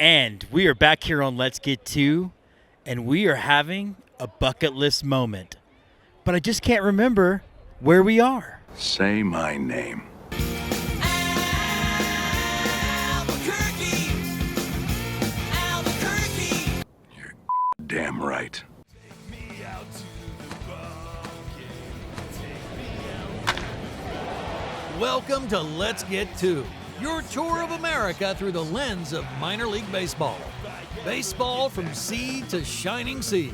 And we are back here on Let's Get To, and we are having a bucket list moment. But I just can't remember where we are. Say my name. Albuquerque. You're damn right. Welcome to Let's Get To, your tour of America through the lens of minor league baseball. Baseball from sea to shining sea.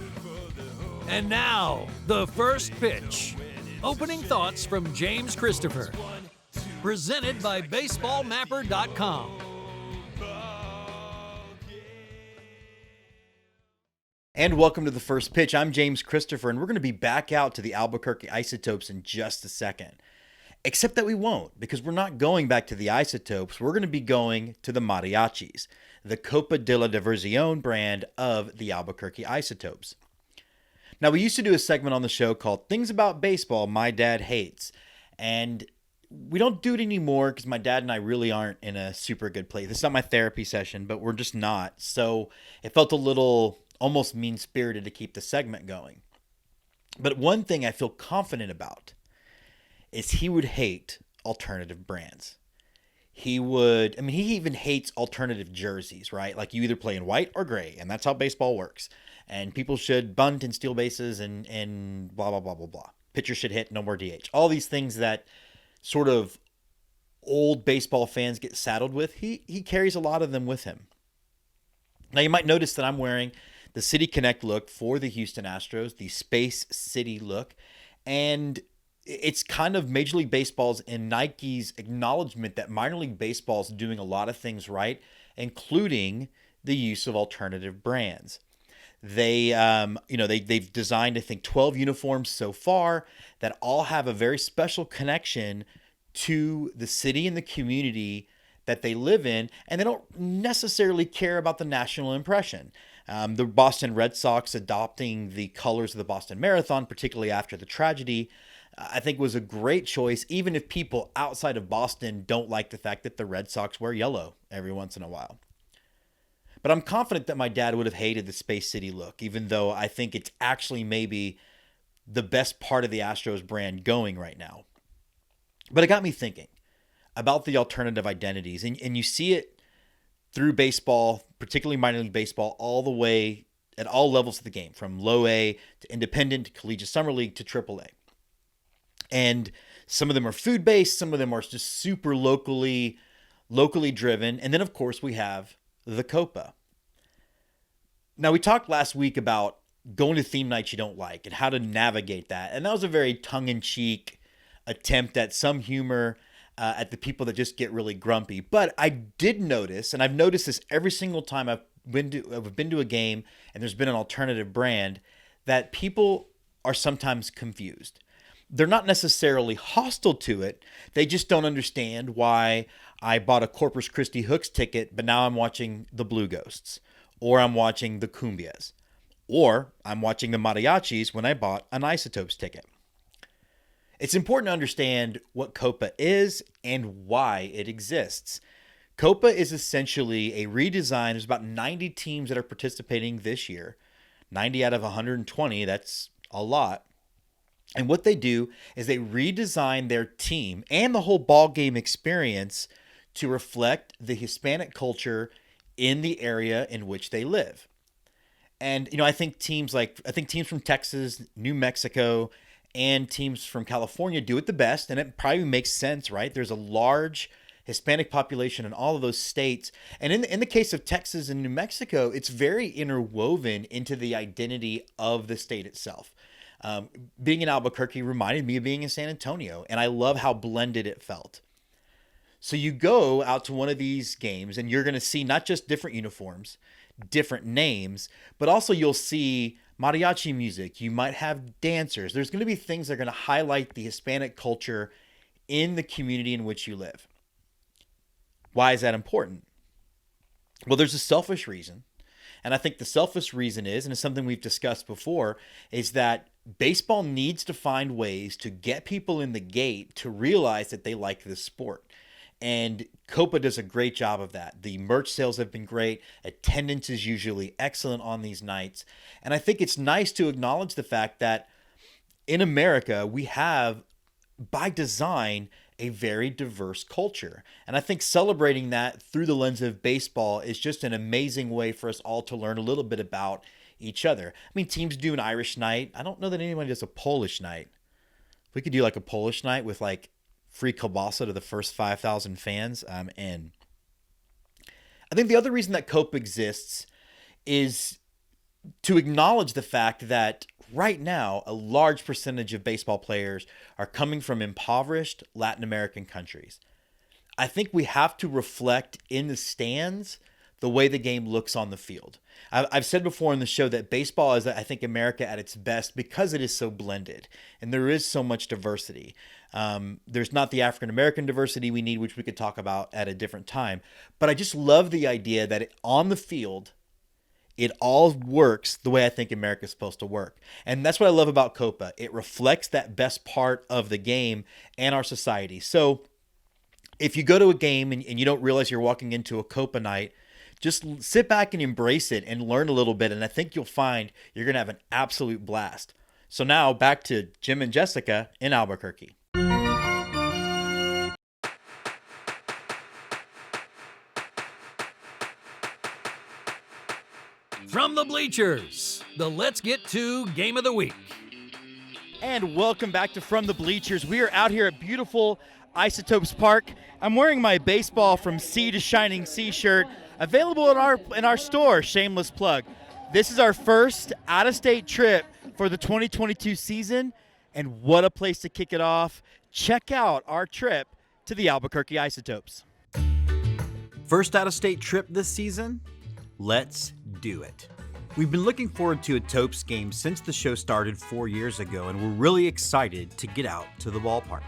And now, the first pitch. Opening thoughts from James Christopher. Presented by BaseballMapper.com. And welcome to the first pitch. I'm James Christopher, and we're going to be back out to the Albuquerque Isotopes in just a second. Except that we won't, because we're not going back to the Isotopes. We're going to be going to the Mariachis, the Copa de la Diversión brand of the Albuquerque Isotopes. Now, we used to do a segment on the show called Things About Baseball My Dad Hates. And we don't do it anymore because my dad and I really aren't in a super good place. This is not my therapy session, but we're just not. So it felt a little almost mean-spirited to keep the segment going. But one thing I feel confident about is he would hate alternative brands. He even hates alternative jerseys, right? Like you either play in white or gray, and that's how baseball works. And people should bunt and steal bases and blah, blah, blah, blah, blah. Pitcher should hit, no more DH. All these things that sort of old baseball fans get saddled with, he carries a lot of them with him. Now, you might notice that I'm wearing the City Connect look for the Houston Astros, the Space City look, and it's kind of Major League Baseball's and Nike's acknowledgement that minor league baseball is doing a lot of things right, including the use of alternative brands. They've designed, I think, 12 uniforms so far that all have a very special connection to the city and the community that they live in, and they don't necessarily care about the national impression. The Boston Red Sox adopting the colors of the Boston Marathon, particularly after the tragedy, I think was a great choice, even if people outside of Boston don't like the fact that the Red Sox wear yellow every once in a while. But I'm confident that my dad would have hated the Space City look, even though I think it's actually maybe the best part of the Astros brand going right now. But it got me thinking about the alternative identities, and you see it through baseball, particularly minor league baseball, all the way at all levels of the game, from low A to independent to collegiate summer league to triple A. And some of them are food-based, some of them are just super locally driven. And then, of course, we have the Copa. Now, we talked last week about going to theme nights you don't like and how to navigate that. And that was a very tongue-in-cheek attempt at some humor at the people that just get really grumpy. But I did notice, and I've noticed this every single time I've been to a game and there's been an alternative brand, that people are sometimes confused. They're not necessarily hostile to it. They just don't understand why I bought a Corpus Christi Hooks ticket, but now I'm watching the Blue Ghosts, or I'm watching the Cumbias, or I'm watching the Mariachis when I bought an Isotopes ticket. It's important to understand what Copa is and why it exists. Copa is essentially a redesign. There's about 90 teams that are participating this year. 90 out of 120, that's a lot. And what they do is they redesign their team and the whole ball game experience to reflect the Hispanic culture in the area in which they live. And I think teams from Texas, New Mexico, and teams from California do it the best, and it probably makes sense, right? There's a large Hispanic population in all of those states. And in the case of Texas and New Mexico, it's very interwoven into the identity of the state itself. Being in Albuquerque reminded me of being in San Antonio, and I love how blended it felt. So you go out to one of these games, and you're going to see not just different uniforms, different names, but also you'll see mariachi music. You might have dancers. There's going to be things that are going to highlight the Hispanic culture in the community in which you live. Why is that important? Well, there's a selfish reason. And I think the selfish reason is, and it's something we've discussed before, is that baseball needs to find ways to get people in the gate to realize that they like this sport. And Copa does a great job of that. The merch sales have been great. Attendance is usually excellent on these nights. And I think it's nice to acknowledge the fact that in America, we have, by design, a very diverse culture. And I think celebrating that through the lens of baseball is just an amazing way for us all to learn a little bit about each other. I mean, teams do an Irish night. I don't know that anyone does a Polish night. We could do like a Polish night with like free kielbasa to the first 5,000 fans. And I think the other reason that Copa exists is to acknowledge the fact that right now, a large percentage of baseball players are coming from impoverished Latin American countries. I think we have to reflect in the stands the way the game looks on the field. I've said before in the show that baseball is, I think, America at its best because it is so blended and there is so much diversity. There's not the African American diversity we need, which we could talk about at a different time. But I just love the idea that on the field, it all works the way I think America's supposed to work. And that's what I love about Copa. It reflects that best part of the game and our society. So if you go to a game and you don't realize you're walking into a Copa night, just sit back and embrace it and learn a little bit. And I think you'll find you're going to have an absolute blast. So now back to Jim and Jessica in Albuquerque. From the bleachers, the Let's Get To Game of the Week. And welcome back to From the Bleachers. We are out here at beautiful Isotopes Park. I'm wearing my Baseball from Sea to Shining Sea shirt, available in our store, shameless plug. This is our first out-of-state trip for the 2022 season, and what a place to kick it off. Check out our trip to the Albuquerque Isotopes. First out-of-state trip this season? Let's do it. We've been looking forward to a Topes game since the show started 4 years ago, and we're really excited to get out to the ballpark.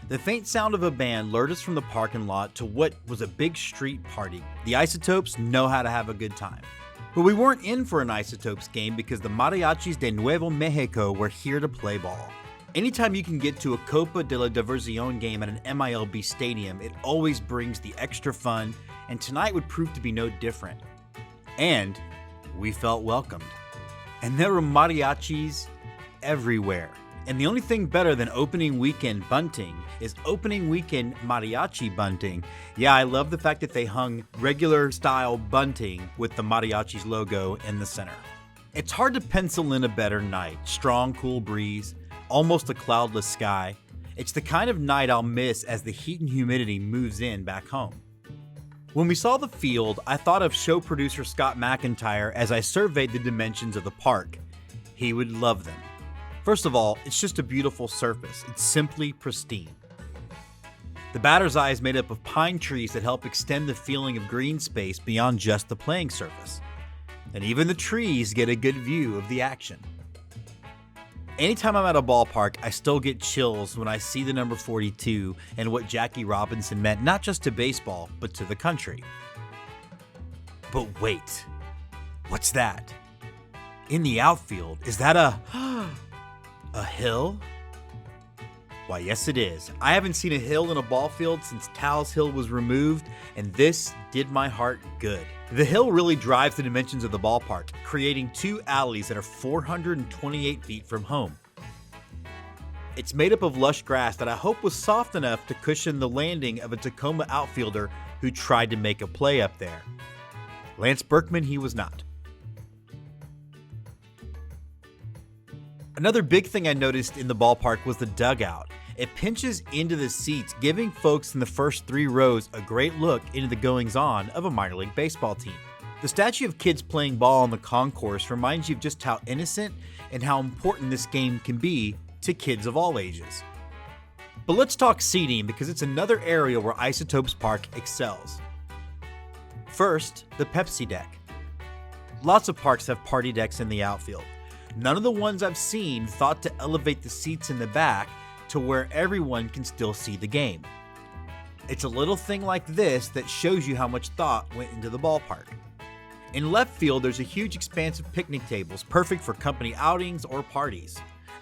The faint sound of a band lured us from the parking lot to what was a big street party. The Isotopes know how to have a good time. But we weren't in for an Isotopes game because the Mariachis de Nuevo Mexico were here to play ball. Anytime you can get to a Copa de la Diversión game at an MiLB stadium, it always brings the extra fun, and tonight would prove to be no different. And we felt welcomed. And there were mariachis everywhere. And the only thing better than opening weekend bunting is opening weekend mariachi bunting. Yeah, I love the fact that they hung regular style bunting with the mariachis logo in the center. It's hard to pencil in a better night. Strong, cool breeze, almost a cloudless sky. It's the kind of night I'll miss as the heat and humidity moves in back home. When we saw the field, I thought of show producer Scott McIntyre as I surveyed the dimensions of the park. He would love them. First of all, it's just a beautiful surface. It's simply pristine. The batter's eye is made up of pine trees that help extend the feeling of green space beyond just the playing surface. And even the trees get a good view of the action. Anytime I'm at a ballpark, I still get chills when I see the number 42 and what Jackie Robinson meant not just to baseball, but to the country. But wait, what's that? In the outfield, is that a hill? Why, yes it is. I haven't seen a hill in a ball field since Tal's Hill was removed, and this did my heart good. The hill really drives the dimensions of the ballpark, creating two alleys that are 428 feet from home. It's made up of lush grass that I hope was soft enough to cushion the landing of a Tacoma outfielder who tried to make a play up there. Lance Berkman, he was not. Another big thing I noticed in the ballpark was the dugout. It pinches into the seats, giving folks in the first 3 rows a great look into the goings-on of a minor league baseball team. The statue of kids playing ball on the concourse reminds you of just how innocent and how important this game can be to kids of all ages. But let's talk seating because it's another area where Isotopes Park excels. First, the Pepsi deck. Lots of parks have party decks in the outfield. None of the ones I've seen thought to elevate the seats in the back to where everyone can still see the game. It's a little thing like this that shows you how much thought went into the ballpark. In left field, there's a huge expanse of picnic tables, perfect for company outings or parties.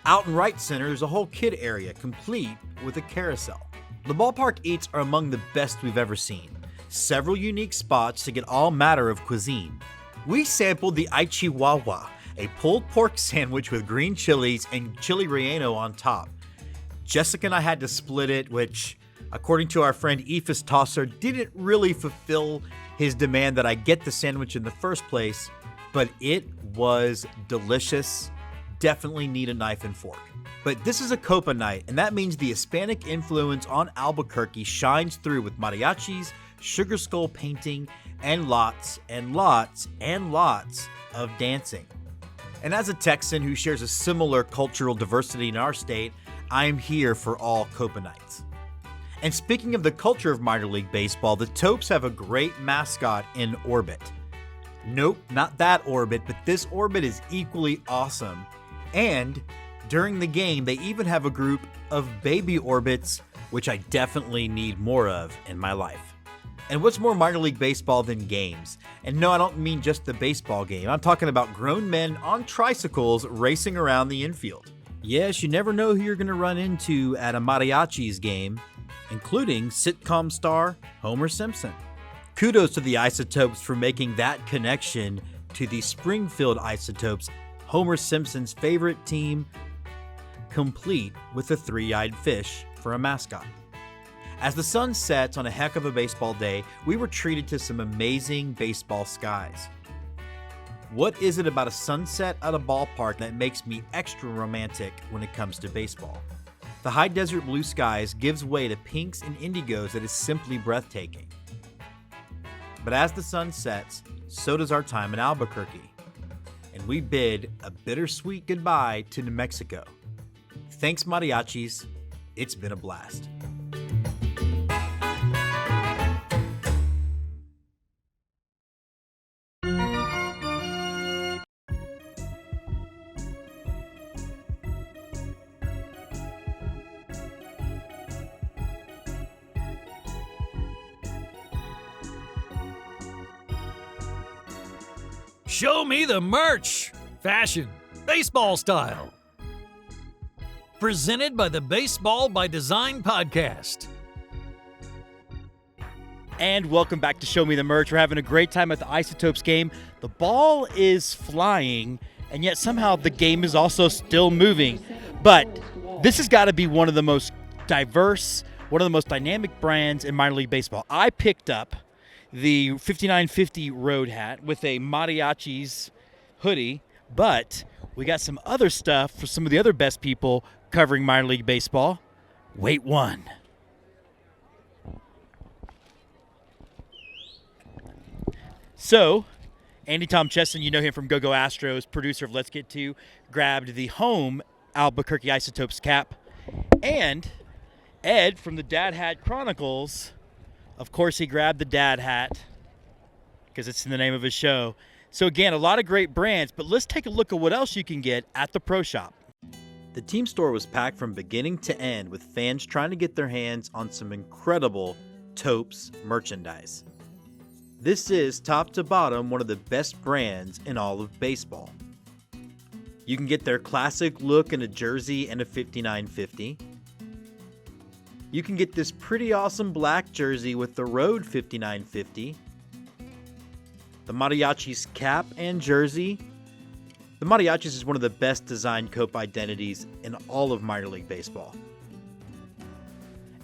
Out in right center, there's a whole kid area, complete with a carousel. The ballpark eats are among the best we've ever seen. Several unique spots to get all matter of cuisine. We sampled the Chihuahua, a pulled pork sandwich with green chilies and chili relleno on top. Jessica and I had to split it, which, according to our friend Ephus Tosser, didn't really fulfill his demand that I get the sandwich in the first place, but it was delicious. Definitely need a knife and fork. But this is a Copa night, and that means the Hispanic influence on Albuquerque shines through with mariachis, sugar skull painting, and lots and lots and lots of dancing. And as a Texan who shares a similar cultural diversity in our state, I am here for all Copa nights. And speaking of the culture of minor league baseball, the Topes have a great mascot in Orbit. Nope, not that Orbit, but this Orbit is equally awesome. And during the game, they even have a group of baby Orbits, which I definitely need more of in my life. And what's more minor league baseball than games? And no, I don't mean just the baseball game. I'm talking about grown men on tricycles racing around the infield. Yes, you never know who you're going to run into at a Mariachi's game, including sitcom star Homer Simpson. Kudos to the Isotopes for making that connection to the Springfield Isotopes, Homer Simpson's favorite team, complete with a three-eyed fish for a mascot. As the sun sets on a heck of a baseball day, we were treated to some amazing baseball skies. What is it about a sunset at a ballpark that makes me extra romantic when it comes to baseball? The high desert blue skies gives way to pinks and indigos that is simply breathtaking. But as the sun sets, so does our time in Albuquerque. And we bid a bittersweet goodbye to New Mexico. Thanks, mariachis. It's been a blast. Show me the merch! Fashion, baseball style. Presented by the Baseball by Design podcast. And welcome back to Show Me the Merch. We're having a great time at the Isotopes game. The ball is flying, and yet somehow the game is also still moving. But this has got to be one of the most diverse, one of the most dynamic brands in minor league baseball. I picked up the 5950 road hat with a Mariachi's hoodie, but we got some other stuff for some of the other best people covering minor league baseball. Wait one. So, Andy Tom Chesson, you know him from Go-Go Astros, producer of Let's Get To, grabbed the home Albuquerque Isotopes cap. And Ed from the Dad Hat Chronicles, of course, he grabbed the Dad Hat because it's in the name of his show. So again, a lot of great brands, but let's take a look at what else you can get at the Pro Shop. The team store was packed from beginning to end with fans trying to get their hands on some incredible Topes merchandise. This is, top to bottom, one of the best brands in all of baseball. You can get their classic look in a jersey and a 5950. You can get this pretty awesome black jersey with the Road 5950. The Mariachi's cap and jersey. The Mariachis is one of the best designed Copa identities in all of minor league baseball.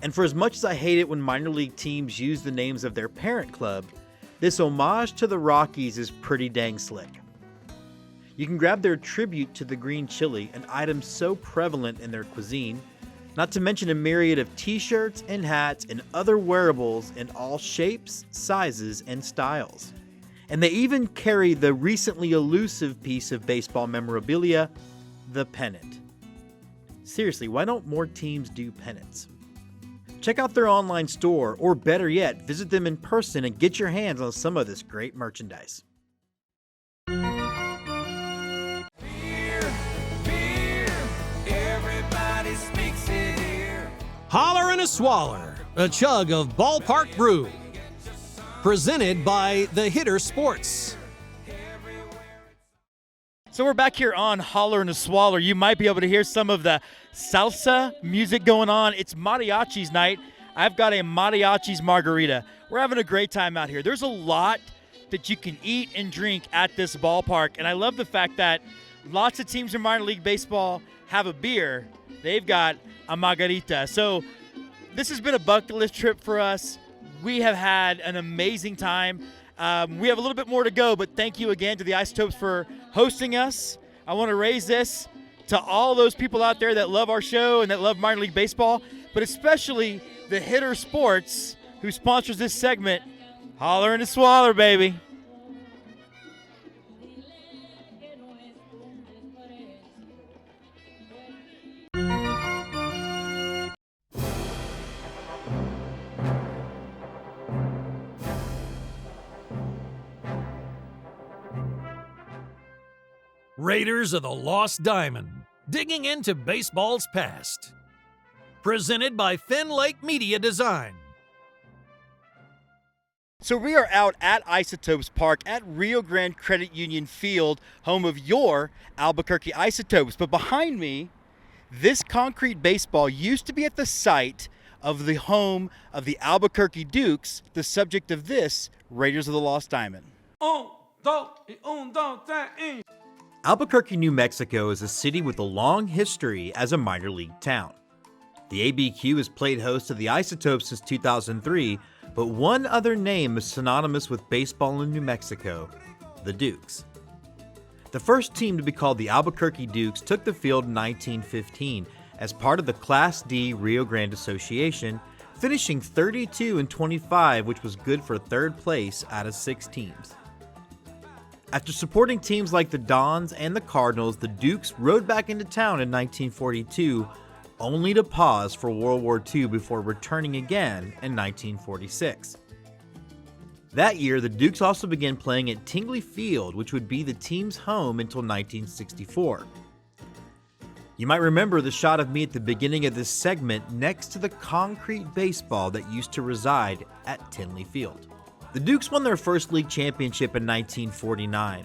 And for as much as I hate it when minor league teams use the names of their parent club, this homage to the Rockies is pretty dang slick. You can grab their tribute to the green chili, an item so prevalent in their cuisine, not to mention a myriad of t-shirts and hats and other wearables in all shapes, sizes, and styles. And they even carry the recently elusive piece of baseball memorabilia, the pennant. Seriously, why don't more teams do pennants? Check out their online store, or better yet, visit them in person and get your hands on some of this great merchandise. Holler and Swaller, a chug of ballpark brew. Presented by The Hitter Sports. So we're back here on Holler and Swaller. You might be able to hear some of the salsa music going on. It's Mariachi's night. I've got a Mariachi's margarita. We're having a great time out here. There's a lot that you can eat and drink at this ballpark, and I love the fact that lots of teams in minor league baseball have a beer. They've got a margarita. So this has been a bucket list trip for us. We have had an amazing time. We have a little bit more to go, but thank you again to the Isotopes for hosting us. I want to raise this to all those people out there that love our show and that love minor league baseball, but especially the Hitter Sports, who sponsors this segment. Holler and Swaller, baby. Raiders of the Lost Diamond, digging into baseball's past. Presented by Finn Lake Media Design. So we are out at Isotopes Park at Rio Grande Credit Union Field, home of your Albuquerque Isotopes. But behind me, this concrete baseball used to be at the site of the home of the Albuquerque Dukes, the subject of this Raiders of the Lost Diamond. Albuquerque, New Mexico is a city with a long history as a minor league town. The ABQ has played host to the Isotopes since 2003, but one other name is synonymous with baseball in New Mexico: the Dukes. The first team to be called the Albuquerque Dukes took the field in 1915 as part of the Class D Rio Grande Association, finishing 32-25, which was good for third place out of 6 teams. After supporting teams like the Dons and the Cardinals, the Dukes rode back into town in 1942, only to pause for World War II before returning again in 1946. That year, the Dukes also began playing at Tingley Field, which would be the team's home until 1964. You might remember the shot of me at the beginning of this segment next to the concrete baseball that used to reside at Tingley Field. The Dukes won their first league championship in 1949.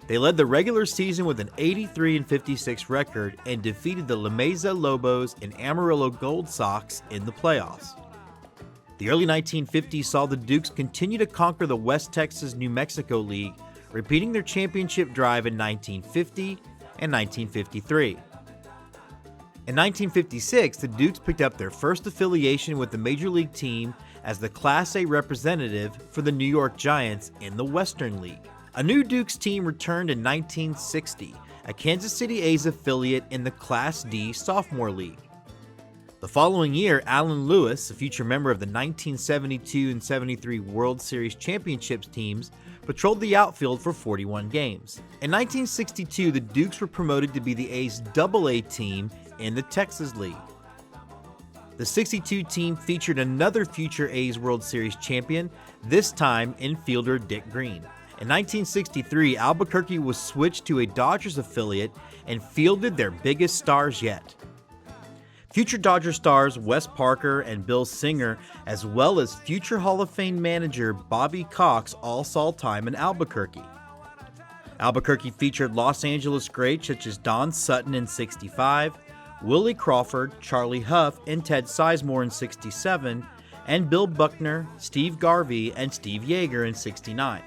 They led the regular season with an 83-56 record and defeated the La Mesa Lobos and Amarillo Gold Sox in the playoffs. The early 1950s saw the Dukes continue to conquer the West Texas-New Mexico League, repeating their championship drive in 1950 and 1953. In 1956, the Dukes picked up their first affiliation with the Major League team as the Class A representative for the New York Giants in the Western League. A new Dukes team returned in 1960, a Kansas City A's affiliate in the Class D Sophomore League. The following year, Alan Lewis, a future member of the 1972 and 73 World Series Championships teams, patrolled the outfield for 41 games. In 1962, the Dukes were promoted to be the A's AA team in the Texas League. The 62 team featured another future A's World Series champion, this time infielder Dick Green. In 1963, Albuquerque was switched to a Dodgers affiliate and fielded their biggest stars yet. Future Dodger stars Wes Parker and Bill Singer, as well as future Hall of Fame manager Bobby Cox, all saw time in Albuquerque. Albuquerque featured Los Angeles greats such as Don Sutton in '65, Willie Crawford, Charlie Huff, and Ted Sizemore in '67, and Bill Buckner, Steve Garvey, and Steve Yeager in '69.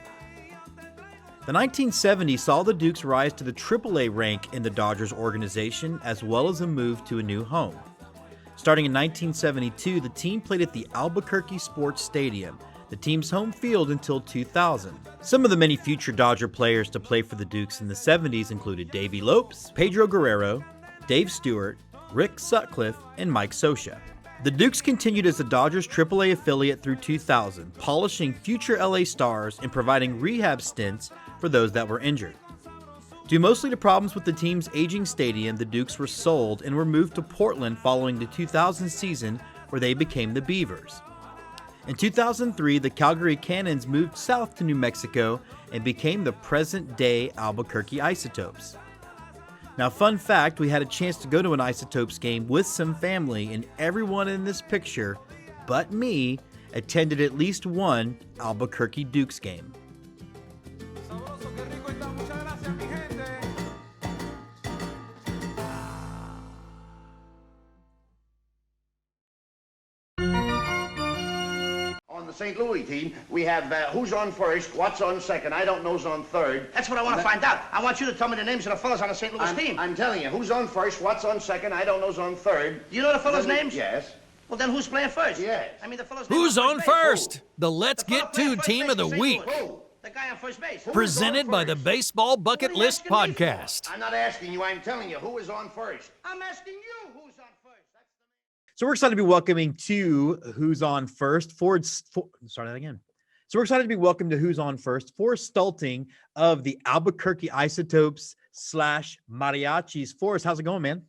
The 1970s saw the Dukes rise to the AAA rank in the Dodgers organization, as well as a move to a new home. Starting in 1972, the team played at the Albuquerque Sports Stadium, the team's home field until 2000. Some of the many future Dodger players to play for the Dukes in the 70s included Davey Lopes, Pedro Guerrero, Dave Stewart, Rick Sutcliffe, and Mike Scioscia. The Dukes continued as the Dodgers AAA affiliate through 2000, polishing future LA stars and providing rehab stints for those that were injured. Due mostly to problems with the team's aging stadium, the Dukes were sold and were moved to Portland following the 2000 season, where they became the Beavers. In 2003, the Calgary Cannons moved south to New Mexico and became the present-day Albuquerque Isotopes. Now, fun fact, we had a chance to go to an Isotopes game with some family, and everyone in this picture, but me, attended at least one Albuquerque Dukes game. St. Louis team, we have who's on first, what's on second, I don't know's on third. That's what I want to find out. I want you to tell me the names of the fellas on the St. Louis team. I'm telling you, who's on first, what's on second, I don't know's on third. You know the fellas' names? Yes. Well, then who's playing first? Yes. I mean, the fellas. Who's on first? The The Let's fella Get playing To first Team base of the for St. Week. Louis. The guy on first base. Presented by the Baseball Bucket Who are you List asking me for? Podcast. I'm not asking you, I'm telling you, who is on first? I'm asking you who's on first. So we're excited to be welcoming to Who's On First. Start that again. So we're excited to be welcomed to Who's On First for Stulting of the Albuquerque Isotopes / Mariachis. Forrest, how's it going, man?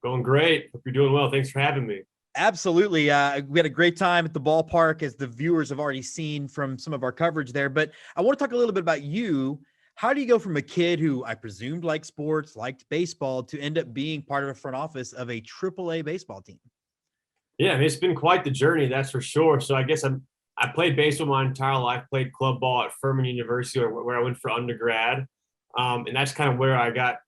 Going great. Hope you're doing well. Thanks for having me. Absolutely. We had a great time at the ballpark, as the viewers have already seen from some of our coverage there. But I want to talk a little bit about you. How do you go from a kid who I presumed liked sports, liked baseball, to end up being part of a front office of a AAA baseball team? Yeah, I mean, it's been quite the journey, that's for sure. So I guess I played baseball my entire life, played club ball at Furman University, where I went for undergrad. And that's kind of where I got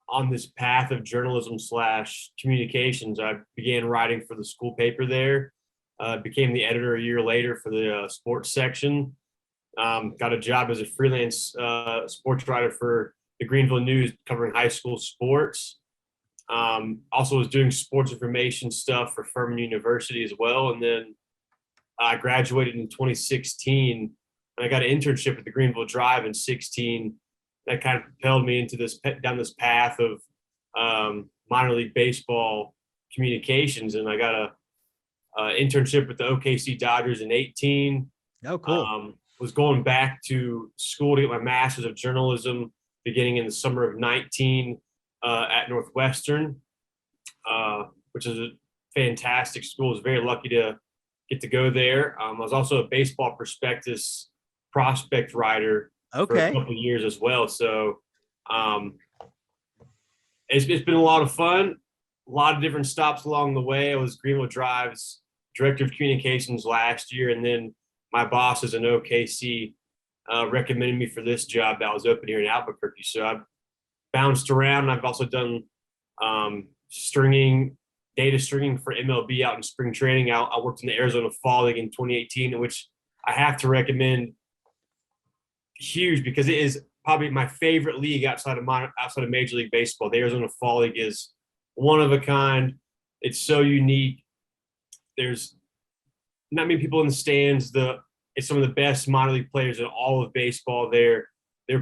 on this path of journalism / communications. I began writing for the school paper there, became the editor a year later for the sports section, got a job as a freelance sports writer for the Greenville News covering high school sports. Also was doing sports information stuff for Furman University as well. And then I graduated in 2016 and I got an internship at the Greenville Drive in 16. That kind of propelled me into down this path of minor league baseball communications. And I got a internship with the OKC Dodgers in 18. Oh, cool. Was going back to school to get my master's of journalism beginning in the summer of 19 at Northwestern, which is a fantastic school. I was very lucky to get to go there. I was also a baseball prospectus prospect writer for a couple of years as well. So it's been a lot of fun, a lot of different stops along the way. I was Greenville Drive's director of communications last year, and then my bosses in OKC recommended me for this job that was open here in Albuquerque. So I've bounced around. I've also done data stringing for MiLB out in spring training. I worked in the Arizona Fall League in 2018, in which I have to recommend huge because it is probably my favorite league outside of Major League Baseball. The Arizona Fall League is one of a kind. It's so unique. There's not many people in the stands. It's some of the best minor league players in all of baseball. They're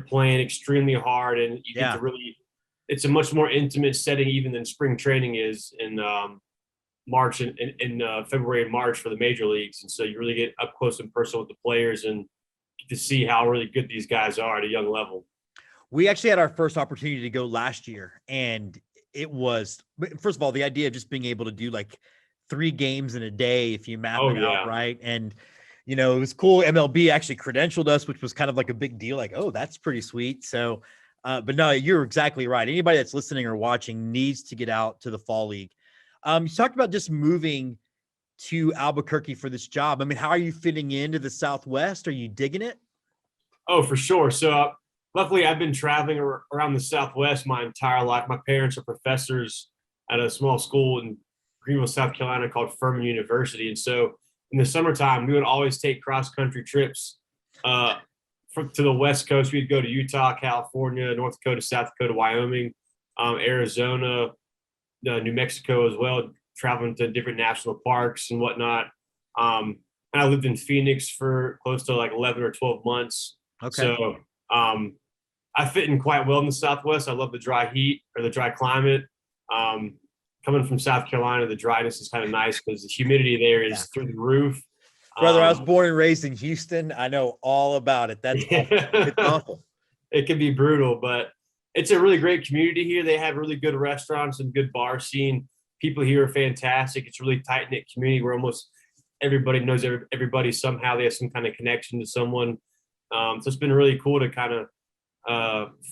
playing extremely hard, and you get to really. It's a much more intimate setting even than spring training is in March and in February and March for the major leagues, and so you really get up close and personal with the players and get to see how really good these guys are at a young level. We actually had our first opportunity to go last year, and it was, first of all, the idea of just being able to do like 3 games in a day if you map it out, right? And it was cool. MiLB actually credentialed us, which was kind of like a big deal. Like, oh, that's pretty sweet. So, but no, you're exactly right. Anybody that's listening or watching needs to get out to the Fall League. You talked about just moving to Albuquerque for this job. I mean, how are you fitting into the Southwest? Are you digging it? Oh, for sure. So luckily I've been traveling around the Southwest my entire life. My parents are professors at a small school in Greenville, South Carolina called Furman University. And so in the summertime, we would always take cross-country trips to the West Coast. We'd go to Utah, California, North Dakota, South Dakota, Wyoming, Arizona, New Mexico as well, traveling to different national parks and whatnot. And I lived in Phoenix for close to like 11 or 12 months. Okay. So I fit in quite well in the Southwest. I love the dry heat or the dry climate. Coming from South Carolina, the dryness is kind of nice because the humidity there is through the roof. Brother, I was born and raised in Houston. I know all about it. That's awful. It's awful. It can be brutal, but it's a really great community here. They have really good restaurants and good bar scene. People here are fantastic. It's a really tight-knit community where almost everybody knows everybody somehow. They have some kind of connection to someone. So it's been really cool to kind of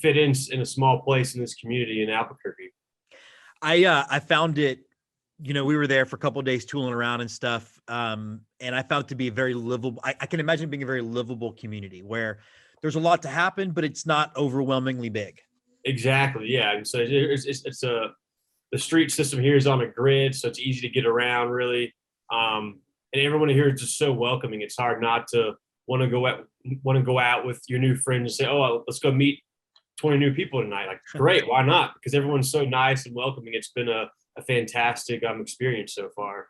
fit in a small place in this community in Albuquerque. I found it, we were there for a couple of days tooling around and stuff. And I found it to be a very livable, I can imagine being a very livable community where there's a lot to happen, but it's not overwhelmingly big. Exactly. Yeah. And so the street system here is on a grid, so it's easy to get around really. And and everyone here is just so welcoming. It's hard not to want to go out with your new friends and say, "Oh, let's go meet 20 new people tonight." Like, great, why not? Because everyone's so nice and welcoming. It's been a fantastic experience so far.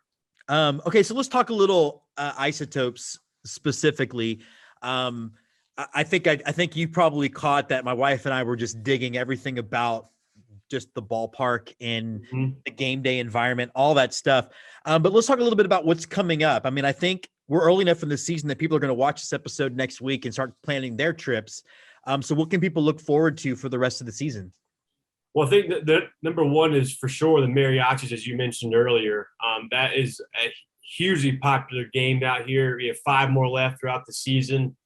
Okay, so let's talk a little Isotopes specifically. I think you probably caught that my wife and I were just digging everything about just the ballpark and the game day environment, all that stuff. But let's talk a little bit about what's coming up. I mean, I think we're early enough in the season that people are going to watch this episode next week and start planning their trips. So what can people look forward to for the rest of the season? Well, I think that number one is for sure the Mariachis, as you mentioned earlier. That is a hugely popular game out here. We have 5 more left throughout the season.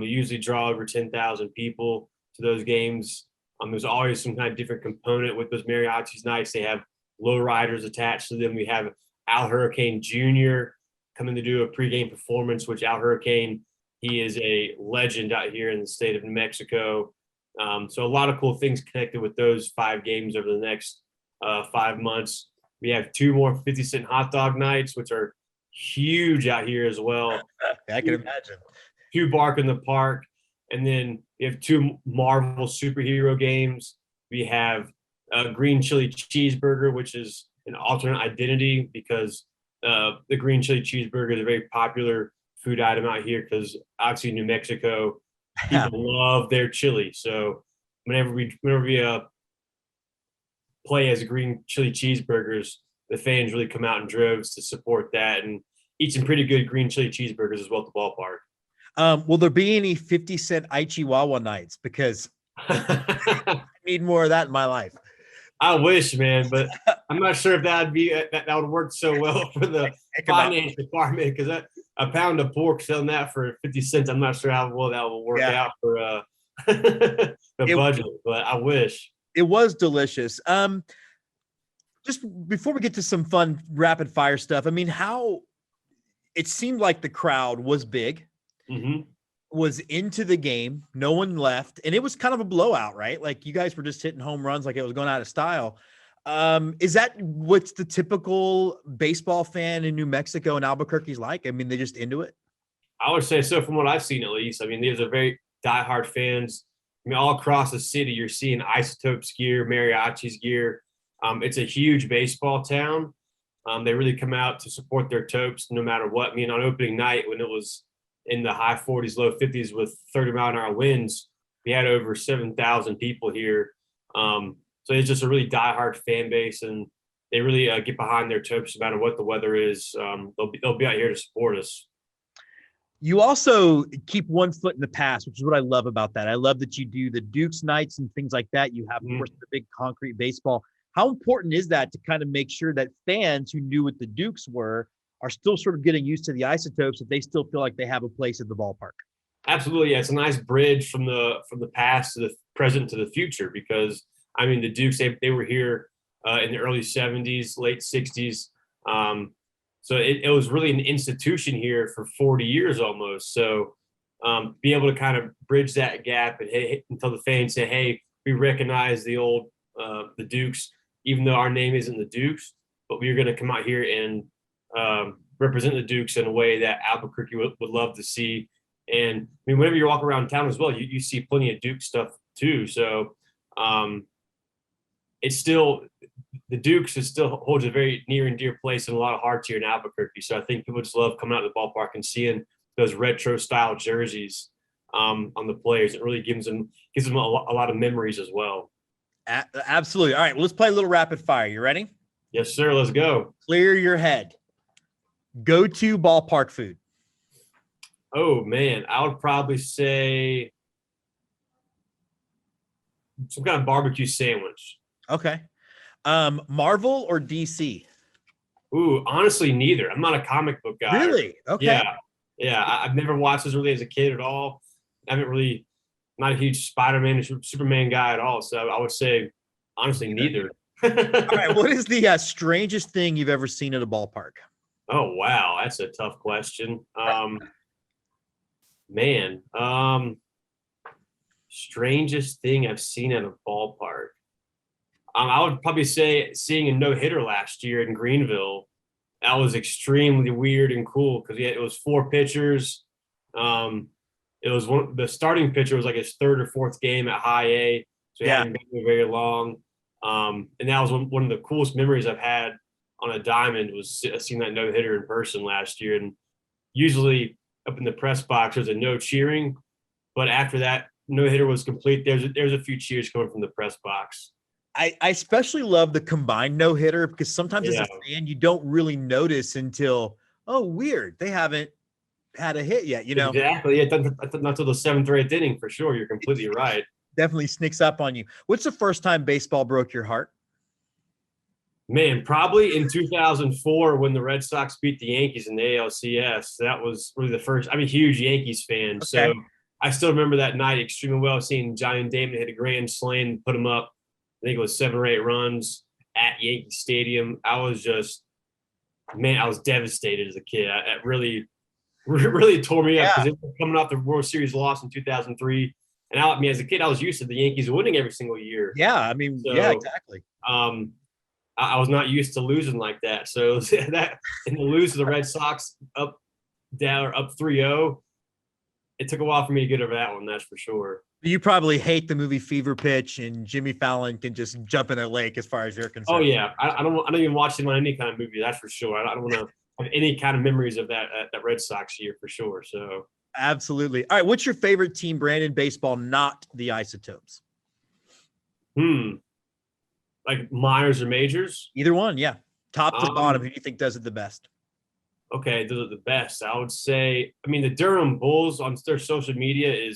We usually draw over 10,000 people to those games. There's always some kind of different component with those Mariachis nights. They have lowriders attached to them. We have Al Hurricane Jr. coming to do a pregame performance, which Al Hurricane, he is a legend out here in the state of New Mexico. So a lot of cool things connected with those 5 games over the next 5 months. We have 2 more 50-cent hot dog nights, which are huge out here as well. I can imagine. 2 Bark in the Park. And then we have 2 Marvel superhero games. We have a green chili cheeseburger, which is an alternate identity because the green chili cheeseburger is a very popular food item out here because obviously New Mexico, people love their chili. So whenever we play as green chili cheeseburgers, the fans really come out in droves to support that and eat some pretty good green chili cheeseburgers as well at the ballpark. Will there be any 50-cent Aichiwawa nights? Because I need more of that in my life. I wish, man, but I'm not sure if that would work so well for the finance department because a pound of pork selling that for 50 cents, I'm not sure how well that will work out for the budget, but I wish. It was delicious. Just before we get to some fun rapid fire stuff, I mean, how it seemed like the crowd was big. Was into the game. No one left. And it was kind of a blowout, right? Like you guys were just hitting home runs like it was going out of style. Is that what's the typical baseball fan in New Mexico and Albuquerque's like? I mean, they just into it? I would say so from what I've seen at least. I mean, these are very diehard fans. I mean, all across the city, you're seeing Isotopes gear, Mariachi's gear. It's a huge baseball town. They really come out to support their Topes no matter what. I mean, on opening night when it was in the high 40s, low 50s with 30-mile-an-hour winds, we had over 7,000 people here. So it's just a really diehard fan base, and they really get behind their Topes no matter what the weather is. They'll be out here to support us. You also keep one foot in the past, which is what I love about that. I love that you do the Dukes nights and things like that. You have, of course, the big concrete baseball. How important is that to kind of make sure that fans who knew what the Dukes were are still sort of getting used to the Isotopes, if they still feel like they have a place at the ballpark? Absolutely. Yeah. It's a nice bridge from the past to the present to the future, because I mean, the Dukes, they were here in the early 70s, late 60s. So it was really an institution here for 40 years almost. So be able to kind of bridge that gap and tell the fans, say, hey, we recognize the old, the Dukes, even though our name isn't the Dukes, but we're going to come out here and represent the Dukes in a way that Albuquerque would love to see. And I mean, whenever you walk around town as well, you see plenty of Duke stuff too. So it's still, the Dukes still holds a very near and dear place in a lot of hearts here in Albuquerque. So I think people just love coming out to the ballpark and seeing those retro style jerseys on the players. It really gives them a lot of memories as well. Absolutely. All right, well, let's play a little rapid fire. You ready? Yes, sir. Let's go. Clear your head. Go to ballpark food. Oh man, I would probably say some kind of barbecue sandwich. Okay. Marvel or DC? Ooh, honestly, neither. I'm not a comic book guy. Really? Okay. Yeah. I've never watched this really as a kid at all. Not a huge Spider-Man or Superman guy at all. So I would say, honestly, neither. All right. What is the strangest thing you've ever seen at a ballpark? Oh, wow. That's a tough question. Strangest thing I've seen at a ballpark. I would probably say seeing a no-hitter last year in Greenville. That was extremely weird and cool because it was 4 pitchers. It was the starting pitcher was like his 3rd or 4th game at high A, so he hadn't been there very long. And that was one of the coolest memories I've had on a diamond was seeing that no-hitter in person last year. And usually up in the press box, there's a no cheering, but after that no-hitter was complete, there's a few cheers coming from the press box. I especially love the combined no-hitter because sometimes as a fan, you don't really notice until, oh, weird, they haven't had a hit yet, Exactly. Yeah, not till the 7th or 8th inning for sure. You're completely right. Definitely sneaks up on you. What's the first time baseball broke your heart? Man, probably in 2004 when the Red Sox beat the Yankees in the ALCS. That was really the first. I'm a huge Yankees fan, okay. So I still remember that night extremely well, seeing Johnny Damon hit a grand slam, put him up, I think it was 7 or 8 runs at Yankee Stadium. I was devastated as a kid. It really tore me up because it was coming off the World Series loss in 2003. And as a kid, I was used to the Yankees winning every single year. Yeah, I mean, yeah, exactly. I was not used to losing like that. So that and to lose to the Red Sox up 3-0, it took a while for me to get over that one. That's for sure. You probably hate the movie Fever Pitch, and Jimmy Fallon can just jump in a lake as far as you're concerned. Oh yeah, I don't even watch him on any kind of movie. That's for sure. I don't want to have any kind of memories of that Red Sox year for sure. So absolutely. All right, what's your favorite team brand in baseball? Not the Isotopes. Like minors or majors? Either one, yeah. Top to bottom, who do you think does it the best? Okay, those are the best. I would say, the Durham Bulls on their social media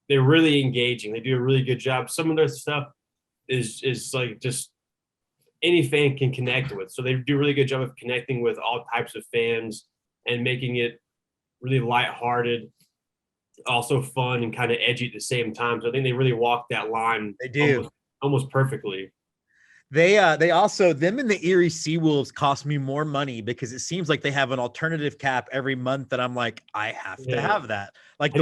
they're really engaging. They do a really good job. Some of their stuff is like just any fan can connect with. So they do a really good job of connecting with all types of fans and making it really lighthearted, also fun and kind of edgy at the same time. So I think they really walk that line. They do. Almost perfectly. They also, them and the Erie Seawolves cost me more money because it seems like they have an alternative cap every month that I'm like, I have to have that. Like, have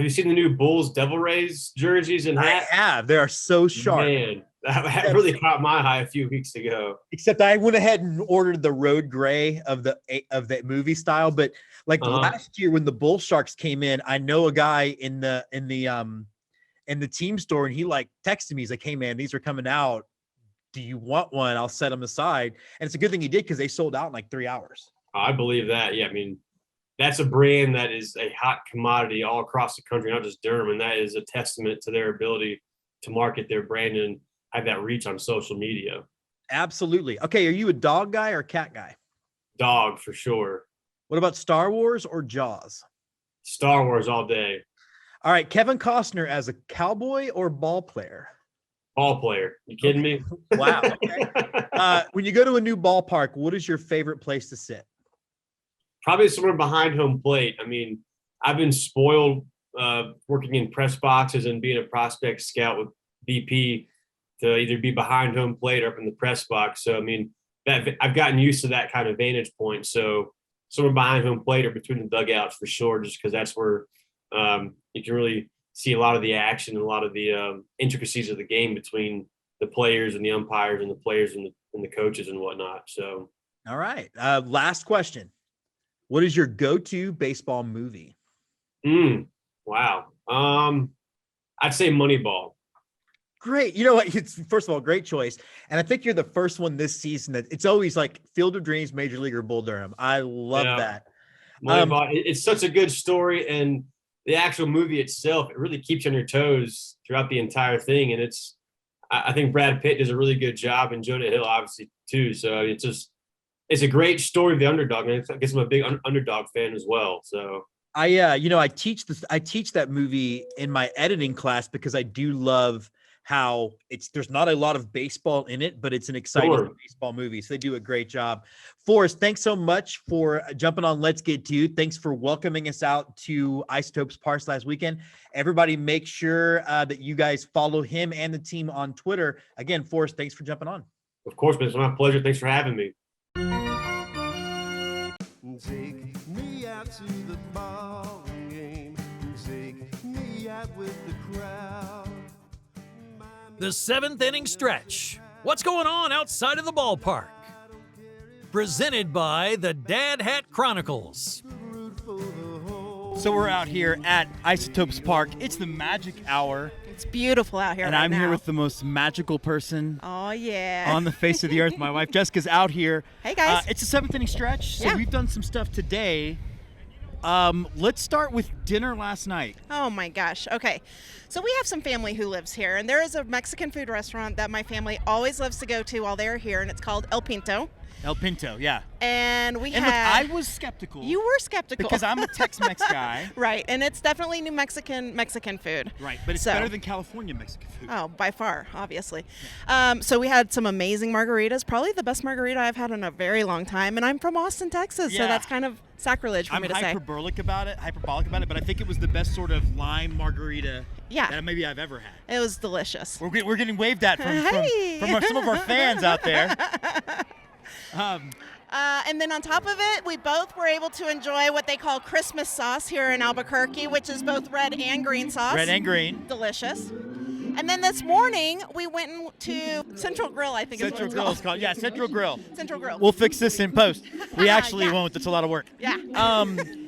you seen the new Bulls Devil Rays jerseys and hats? I have. They are so sharp. Man, that really caught my eye a few weeks ago. Except I went ahead and ordered the road gray of the movie style. But like last year when the Bull Sharks came in, I know a guy in the team store, and he like texted me. He's like, "Hey man, these are coming out. Do you want one? I'll set them aside." And it's a good thing he did because they sold out in like 3 hours. I believe that. Yeah, that's a brand that is a hot commodity all across the country, not just Durham, and that is a testament to their ability to market their brand and have that reach on social media. Absolutely. Okay, are you a dog guy or cat guy? Dog, for sure. What about Star Wars or Jaws? Star Wars all day. All right, Kevin Costner as a cowboy or ball player? Ball player. You kidding me? Wow. Okay. When you go to a new ballpark, what is your favorite place to sit? Probably somewhere behind home plate. I've been spoiled working in press boxes and being a prospect scout with BP to either be behind home plate or up in the press box. So, I've gotten used to that kind of vantage point. So somewhere behind home plate or between the dugouts for sure, just because that's where you can really see a lot of the action and a lot of the intricacies of the game between the players and the umpires and the players and the coaches and whatnot. So, all right. Last question. What is your go-to baseball movie? Wow. I'd say Moneyball. Great. You know what? First of all, great choice. And I think you're the first one this season that it's always like Field of Dreams, Major League or Bull Durham. I love that. Moneyball. It's such a good story, and the actual movie itself, it really keeps you on your toes throughout the entire thing. And I think Brad Pitt does a really good job, and Jonah Hill obviously too. So it's a great story of the underdog, and I guess I'm a big underdog fan as well. So I teach that movie in my editing class because I do love how there's not a lot of baseball in it, but it's an exciting baseball movie. So they do a great job. Forrest, thanks so much for jumping on Let's Get To. Thanks for welcoming us out to Isotopes Parks last weekend. Everybody make sure that you guys follow him and the team on Twitter. Again, Forrest, thanks for jumping on. Of course, man. It's my pleasure. Thanks for having me. Take me out to the ball game. Take me out with the crowd. The 7th inning stretch. What's going on outside of the ballpark? presented by the Dad Hat Chronicles. So we're out here at Isotopes Park. It's the magic hour. It's beautiful out here And right I'm now. here with the most magical person Oh, yeah. on the face of the earth. My wife Jessica's out here. Hey, guys. It's a 7th inning stretch, so Yeah. we've done some stuff today. Let's start with dinner last night. Oh, my gosh. Okay. So we have some family who lives here, and there is a Mexican food restaurant that my family always loves to go to while they're here, and it's called El Pinto. El Pinto, yeah. And we And had... look, I was skeptical. You were skeptical. Because I'm a Tex-Mex guy. Right, and it's definitely New Mexican food. Right, but it's So- better than California Mexican food. Oh, by far, obviously. So we had some amazing margaritas, probably the best margarita I've had in a very long time, and I'm from Austin, Texas, so Yeah. that's kind of sacrilege for I'm me to say. hyperbolic about it, but I think it was the best sort of lime margarita Yeah. that maybe I've ever had. It was delicious. We're getting waved at Hey. from some of our fans out there. And then on top of it, we both were able to enjoy what they call Christmas sauce here in Albuquerque, which is both red and green sauce. Red and green. Delicious. And then this morning, we went to Central Grill, I think Central is what Grill it's is called. Yeah, Central Grill. called. Central Grill. We'll fix this in post. We actually Yeah. won't. That's a lot of work. Yeah.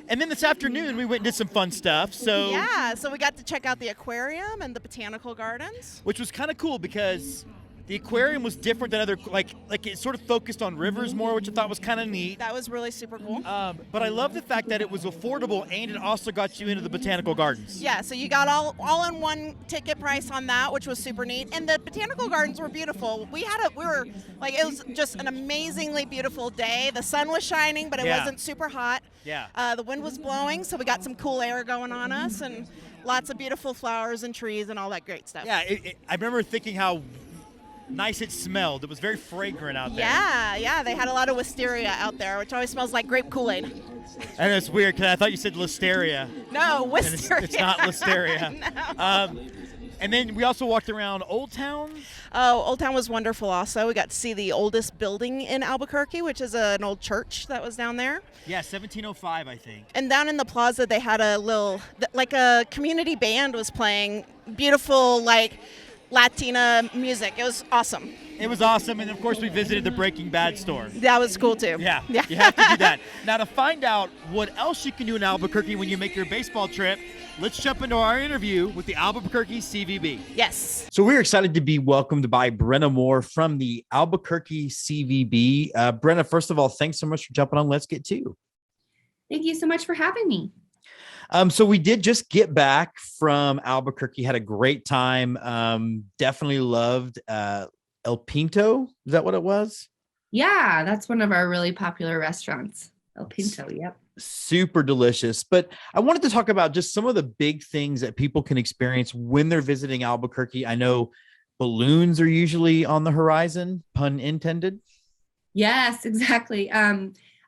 And then this afternoon, we went and did some fun stuff. So, Yeah, so we got to check out the aquarium and the botanical gardens. which was kind of cool because the aquarium was different than other, like it sort of focused on rivers more, which I thought was kind of neat. That was really super cool. But I love the fact that it was affordable and it also got you into the botanical gardens. Yeah, so you got all in one ticket price on that, which was super neat. And the botanical gardens were beautiful. It was just an amazingly beautiful day. The sun was shining, but it Yeah. wasn't super hot. Yeah. The wind was blowing, so we got some cool air going on us, and lots of beautiful flowers and trees and all that great stuff. Yeah, I remember thinking how nice it smelled. It was very fragrant out there. Yeah, they had a lot of wisteria out there, which always smells like grape Kool-Aid. And it's weird because I thought you said listeria. No, And wisteria. it's not listeria. No. And then we also walked around Old Town. Oh, Old Town was wonderful also. We got to see the oldest building in Albuquerque, which is an old church that was down there. Yeah, 1705, I think. And down in the plaza, they had a community band was playing beautiful, Latina music. It was awesome. It was awesome. And of course, we visited the Breaking Bad store. That was cool too. Yeah, you have to do that. Now, to find out what else you can do in Albuquerque when you make your baseball trip, let's jump into our interview with the Albuquerque CVB. Yes. So we're excited to be welcomed by Brenna Moore from the Albuquerque CVB. Brenna, first of all, thanks so much for jumping on Let's Get To. Thank you so much for having me. So we did just get back from Albuquerque, had a great time. Definitely loved El Pinto. Is that what it was? Yeah, that's one of our really popular restaurants. El Pinto, yep. Super delicious. But I wanted to talk about just some of the big things that people can experience when they're visiting Albuquerque. I know balloons are usually on the horizon, pun intended. Yes, exactly.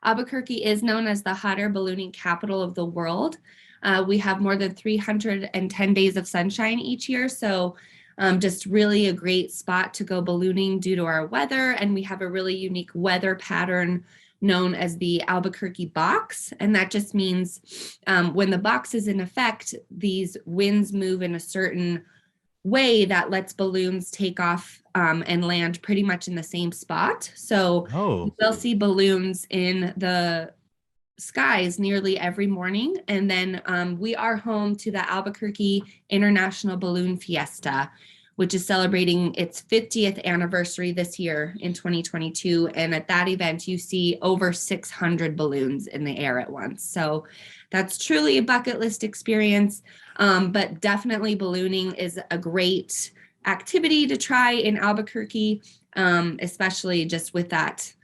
Albuquerque is known as the hot air ballooning capital of the world. We have more than 310 days of sunshine each year. So just really a great spot to go ballooning due to our weather. And we have a really unique weather pattern known as the Albuquerque box. And that just means when the box is in effect, these winds move in a certain way that lets balloons take off and land pretty much in the same spot. So you'll see balloons in the skies nearly every morning. And then we are home to the Albuquerque International Balloon Fiesta, which is celebrating its 50th anniversary this year in 2022. And at that event, you see over 600 balloons in the air at once. So that's truly a bucket list experience. But definitely ballooning is a great activity to try in Albuquerque, especially just with that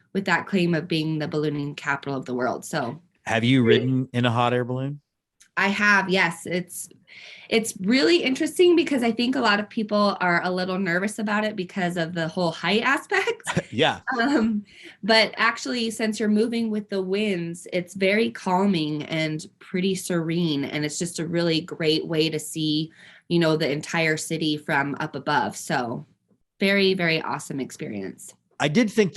claim of being the ballooning capital of the world. So have you ridden in a hot air balloon? I have, yes. It's really interesting because I think a lot of people are a little nervous about it because of the whole height aspect. Yeah. But actually, since you're moving with the winds, it's very calming and pretty serene. And it's just a really great way to see, the entire city from up above. So very, very awesome experience. I did think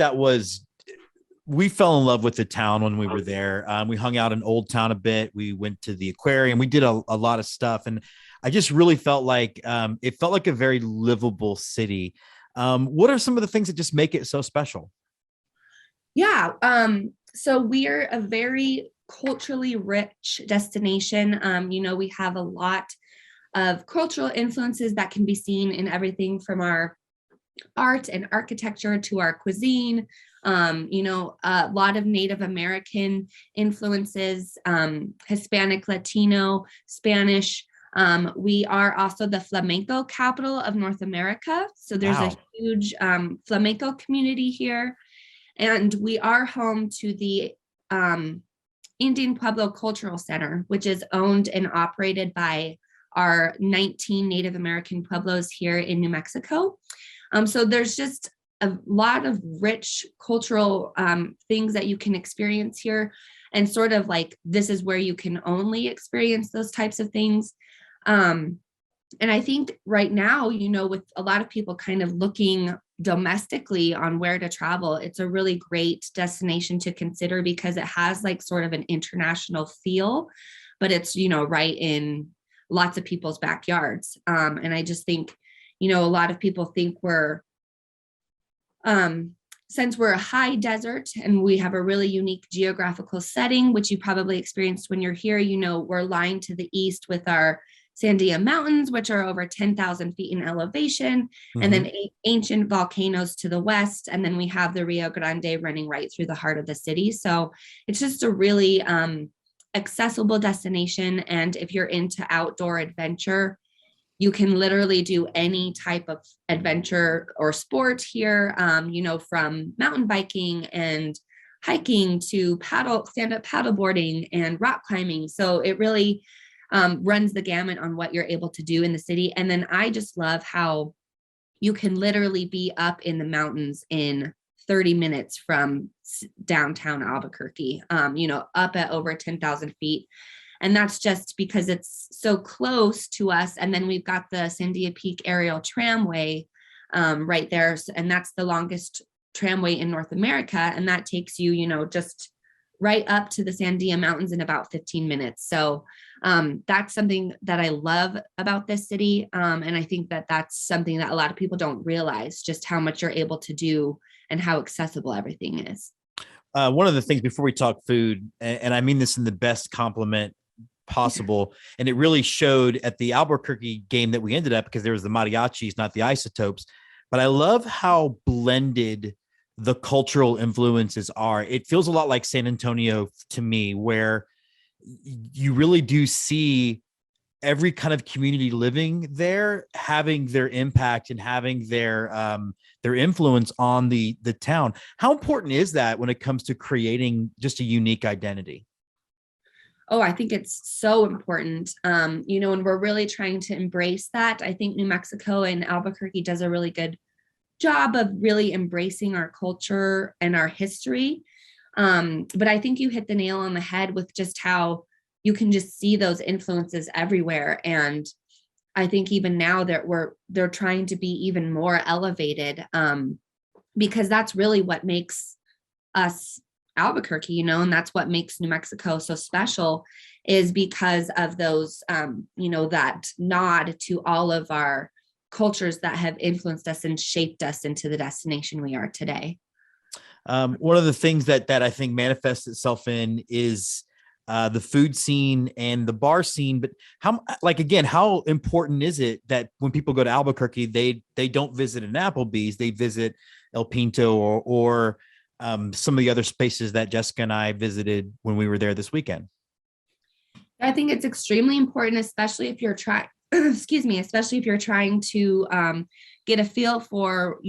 we fell in love with the town when we were there. We hung out in Old Town a bit. We went to the aquarium. We did a lot of stuff. And I just really felt like it felt like a very livable city. What are some of the things that just make it so special? Yeah. So we're a very culturally rich destination. We have a lot of cultural influences that can be seen in everything from our art and architecture to our cuisine. A lot of Native American influences, Hispanic, Latino, Spanish. We are also the flamenco capital of North America. So there's a huge flamenco community here. And we are home to the Indian Pueblo Cultural Center, which is owned and operated by our 19 Native American Pueblos here in New Mexico. So there's just a lot of rich cultural things that you can experience here. And sort of like, this is where you can only experience those types of things. And I think right now, with a lot of people kind of looking domestically on where to travel, it's a really great destination to consider because it has like sort of an international feel, but it's, right in lots of people's backyards. And I just think, a lot of people think since we're a high desert and we have a really unique geographical setting, which you probably experienced when you're here, we're lying to the east with our Sandia Mountains, which are over 10,000 feet in elevation, and then ancient volcanoes to the west. And then we have the Rio Grande running right through the heart of the city. So it's just a really accessible destination. And if you're into outdoor adventure, you can literally do any type of adventure or sport here, from mountain biking and hiking to stand-up paddleboarding and rock climbing. So it really runs the gamut on what you're able to do in the city. And then I just love how you can literally be up in the mountains in 30 minutes from downtown Albuquerque, up at over 10,000 feet. And that's just because it's so close to us. And then we've got the Sandia Peak Aerial Tramway right there. And that's the longest tramway in North America. And that takes you, just right up to the Sandia Mountains in about 15 minutes. So that's something that I love about this city. And I think that that's something that a lot of people don't realize, just how much you're able to do and how accessible everything is. One of the things before we talk food, and I mean this in the best compliment possible, and it really showed at the Albuquerque game that we ended up, because there was the mariachis, not the isotopes, but I love how blended the cultural influences are. It feels a lot like San Antonio to me, where you really do see every kind of community living there, having their impact and having their influence on the town. How important is that when it comes to creating just a unique identity? Oh, I think it's so important. And we're really trying to embrace that. I think New Mexico and Albuquerque does a really good job of really embracing our culture and our history. But I think you hit the nail on the head with just how you can just see those influences everywhere. And I think even now that they're trying to be even more elevated, because that's really what makes us Albuquerque, and that's what makes New Mexico so special, is because of those, that nod to all of our cultures that have influenced us and shaped us into the destination we are today. One of the things that I think manifests itself in is the food scene and the bar scene. But how important is it that when people go to Albuquerque, they don't visit an Applebee's, they visit El Pinto or some of the other spaces that Jessica and I visited when we were there this weekend? I think it's extremely important, especially if you're trying, especially if you're trying to get a feel for,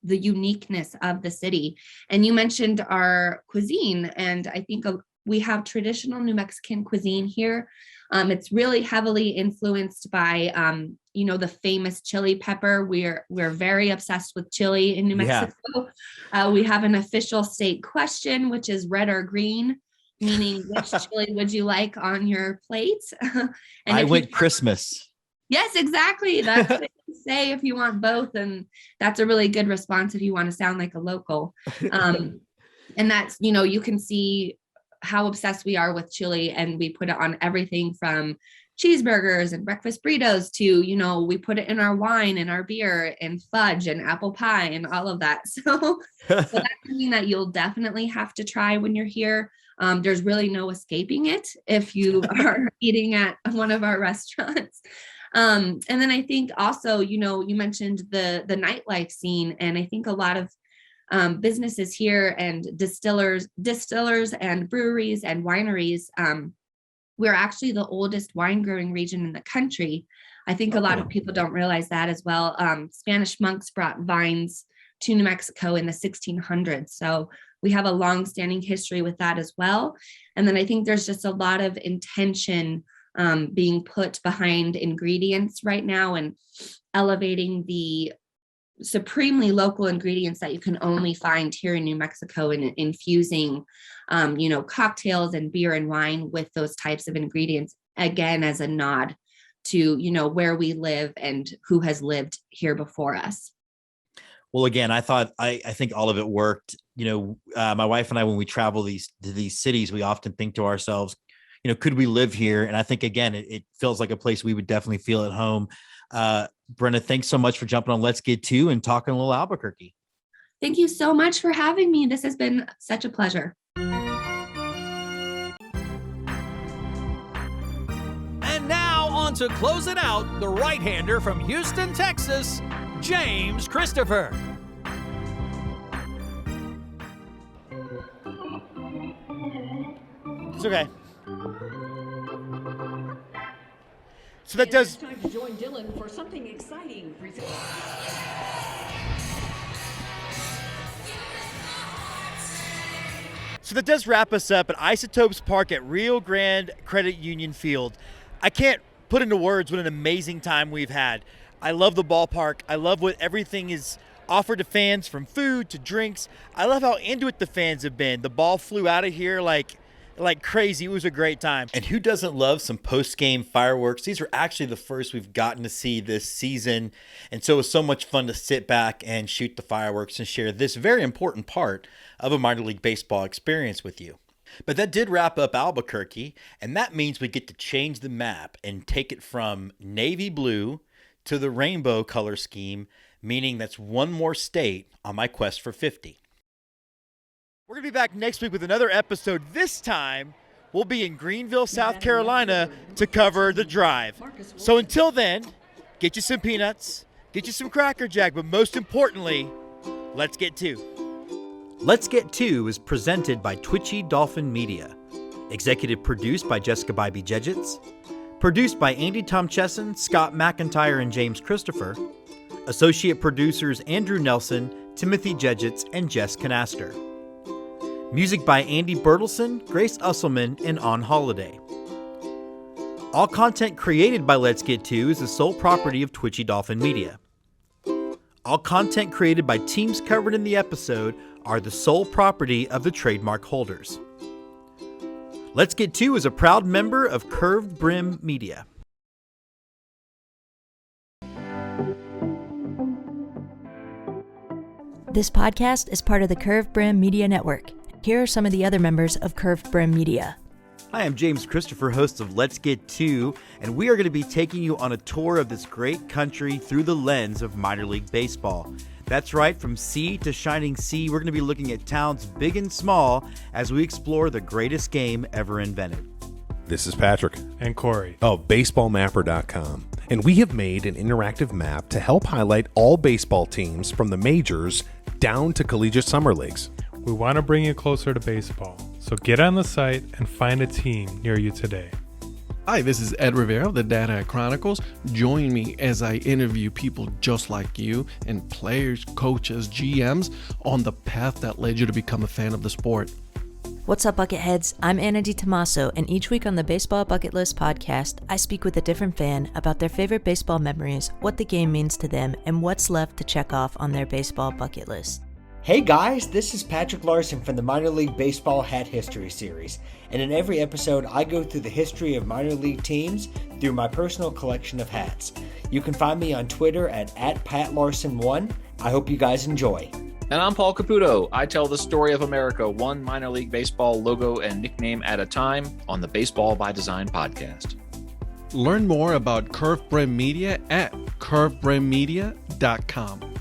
the uniqueness of the city. And you mentioned our cuisine, and I think we have traditional New Mexican cuisine here. It's really heavily influenced by, the famous chili pepper. We're very obsessed with chili in New Mexico. Yeah. We have an official state question, which is red or green, meaning which chili would you like on your plate? And I went Christmas. Yes, exactly. That's what you say if you want both. And that's a really good response if you want to sound like a local. And that's, you can see how obsessed we are with chili, and we put it on everything from cheeseburgers and breakfast burritos to, we put it in our wine and our beer and fudge and apple pie and all of that. So that's something that you'll definitely have to try when you're here. There's really no escaping it if you are eating at one of our restaurants. And then I think also, you mentioned the nightlife scene, and I think a lot of businesses here and distillers and breweries and wineries, we're actually the oldest wine growing region in the country. I think a lot of people don't realize that as well. Spanish monks brought vines to New Mexico in the 1600s. So we have a long-standing history with that as well. And then I think there's just a lot of intention being put behind ingredients right now and elevating the supremely local ingredients that you can only find here in New Mexico, and infusing, cocktails and beer and wine with those types of ingredients, again, as a nod to, where we live and who has lived here before us. Well, again, I think all of it worked. My wife and I, when we travel to these cities, we often think to ourselves, could we live here? And I think, again, it feels like a place we would definitely feel at home. Brenna, thanks so much for jumping on Let's Get To and talking a little Albuquerque. Thank you so much for having me. This has been such a pleasure. And now on to close it out, the right-hander from Houston, Texas, James Christopher. It's okay. So that does. It's time to join Dylan for something exciting. So that does wrap us up at Isotopes Park at Rio Grande Credit Union Field. I can't put into words what an amazing time we've had. I love the ballpark. I love what everything is offered to fans, from food to drinks. I love how into it the fans have been. The ball flew out of here like crazy. It was a great time. And who doesn't love some post-game fireworks? These are actually the first we've gotten to see this season. And so it was so much fun to sit back and shoot the fireworks and share this very important part of a minor league baseball experience with you. But that did wrap up Albuquerque, and that means we get to change the map and take it from navy blue to the rainbow color scheme, meaning that's one more state on my quest for 50. We're going to be back next week with another episode. This time, we'll be in Greenville, South Carolina to cover the drive. So until then, get you some peanuts, get you some Cracker Jack, but most importantly, let's get to. Let's Get To is presented by Twitchy Dolphin Media. Executive produced by Jessica Bybee Jedgetts. Produced by Andy Tomcheson, Scott McIntyre, and James Christopher. Associate producers Andrew Nelson, Timothy Jedgetts, and Jess Canaster. Music by Andy Bertelson, Grace Usselman, and On Holiday. All content created by Let's Get To is the sole property of Twitchy Dolphin Media. All content created by teams covered in the episode are the sole property of the trademark holders. Let's Get To is a proud member of Curved Brim Media. This podcast is part of the Curved Brim Media Network. Here are some of the other members of Curved Brim Media. Hi, I'm James Christopher, host of Let's Get To, and we are going to be taking you on a tour of this great country through the lens of minor league baseball. That's right, from sea to shining sea, we're going to be looking at towns big and small as we explore the greatest game ever invented. This is Patrick. And Corey. Of BaseballMapper.com. And we have made an interactive map to help highlight all baseball teams from the majors down to collegiate summer leagues. We want to bring you closer to baseball, so get on the site and find a team near you today. Hi, this is Ed Rivera of the Data Chronicles. Join me as I interview people just like you and players, coaches, GMs on the path that led you to become a fan of the sport. What's up, Bucketheads? I'm Anna DiTommaso, and each week on the Baseball Bucket List podcast, I speak with a different fan about their favorite baseball memories, what the game means to them, and what's left to check off on their baseball bucket list. Hey guys, this is Patrick Larson from the Minor League Baseball Hat History Series, and in every episode I go through the history of minor league teams through my personal collection of hats. You can find me on Twitter at @PatLarson1. I hope you guys enjoy. And I'm Paul Caputo. I tell the story of America one minor league baseball logo and nickname at a time on the Baseball by Design podcast. Learn more about Curve Brand Media at curvebrandmedia.com.